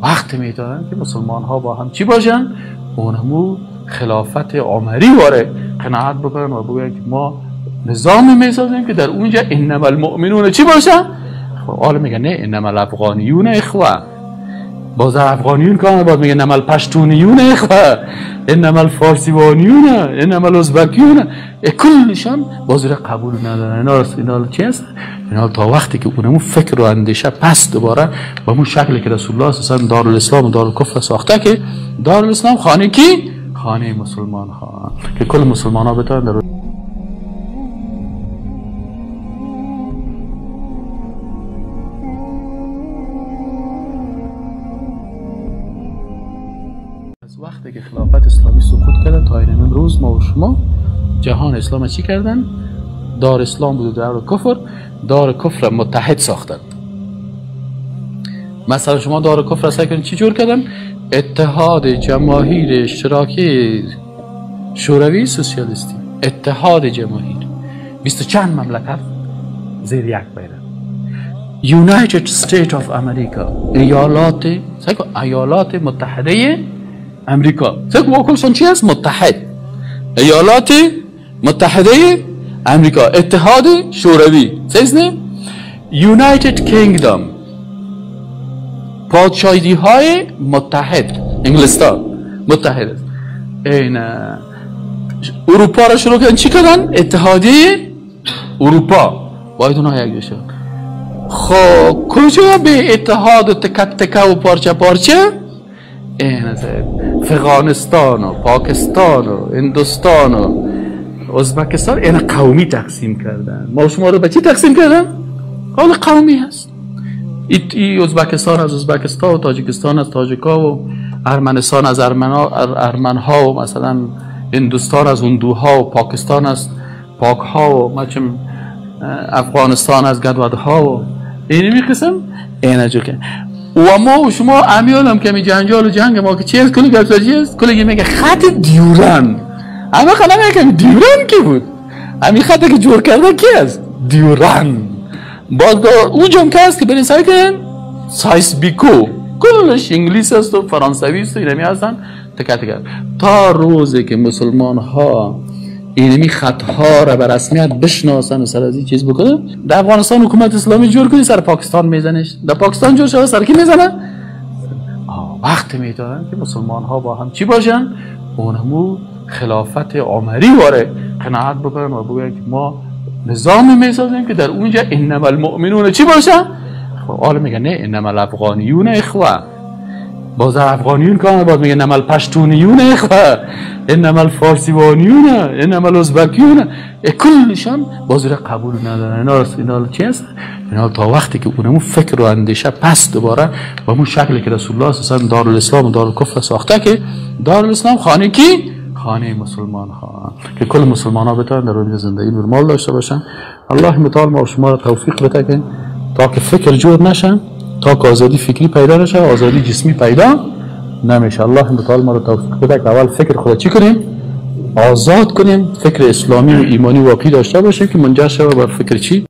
وقت میدادن که مسلمان ها با هم چی باشن؟ اونمو خلافت عمری واره قناعت بکنن و بگن که ما نظامی میسازیم که در اونجا انما المؤمنون چی باشن؟ حالا میگن نه انما الافغانیون اخوه، باز افغانیون کامل باز میگن انما الپشتونیون اخوه، انما الفارسیوانیون، انما الازبکیون، کلشان باز را قبول ندارن. اینا چی هست؟ اینا تا وقتی که اونمون فکر و اندیشه پس دوباره با اون شکلی که رسول الله اساسا دارالاسلام و دارالکفر ساخته که دارالاسلام خانه کی؟ خانه مسلمان ها که کل مسلمان ها بتونن در از وقتی که خلافت اسلامی سقوط کرده تا این امروز ما و شما جهان اسلام چی کردن؟ دار اسلام بود و دار کفر، دار کفر متحد ساختن. مثلا شما دار کفر را سعی کنید چی جور کردن؟ اتحاد جماهیر اشتراکی شوروی سوسیالیستی، اتحاد جماهیر 20 چند مملکت زیر یک بیرق، یونایتد استیت آف امریکا، ایالات متحده امریکا. با کلشون چی هست؟ متحد، ایالات متحده امریکا، اتحاد شوروی، سیزنه یونایتد کینگدم، پادشاهی های متحد، انگلستان متحد است. این اروپا را شروع کردن چی کردن؟ اتحادیه اروپا، باید اونها یک جا. خب کجا به اتحاد و تکه و پارچه پارچه؟ این افغانستان و پاکستان و هندوستان و ازبکستان این قومی تقسیم کردن. ما شما رو به چی تقسیم کردن؟ حال قومی هست. ای ازبکستان از ازبکستان و تاجیکستان از تاجیکا و ارمنستان از ارمنها و مثلا هندوستان از هندوها و پاکستان از پاکها و مچم افغانستان از گدودها و اینی قسم اینا جو که و ما و شما امیالم که می جنجال و جنگ ما که چی است؟ کلی گفت چی است؟ کلی میگه خط دیورن. اما خلا میگه دیورن کی بود؟ امی خطی که جور کرده کی است؟ دیورن. باز اونجا هم که هست که برین سعی کنن سایس بیکو کلش انگلیس است و فرانسوی است و اینمی هستن تکه تا روزی که مسلمان ها اینمی خطها را به رسمیت بشناسن و سر از این چیز بکنن. در افغانستان حکومت اسلامی جور کنی سر پاکستان میزنش، در پاکستان جور شده سر کی میزنه؟ وقت میدادن که مسلمان ها با هم چی باشن؟ اونمو خلافت عمری واره قناعت بکنن و بگن که ما نظامی میسازیم که در اونجا انما المؤمنون چی باشن؟ حالا میگن نه انما الافغانیون اخوه، باز افغانیون کامل باز میگن انما الپشتونیون اخوه، انما الفارسیوانیون، انما الازبکیون، کلشان باز را قبول ندارن. اینا چی هست؟ اینا تا وقتی که اونمون فکر و اندیشه پس دوباره با اون شکلی که رسول الله اساسا دارالاسلام و دارالکفر ساخته که دارالاسلام خانه کی؟ خانه مسلمان ها که کل مسلمان ها بتونن در اونجا زندگی نرمال داشته باشن. الله متعال ما و شما را توفیق بده که تا که فکر جور نشن، تا که آزادی فکری پیدا نشه، آزادی جسمی پیدا نمیشه. الله متعال ما را توفیق بده که اول فکر خود چی کنیم؟ آزاد کنیم، فکر اسلامی و ایمانی واقعی داشته باشیم که منجر شود بر فکر چی؟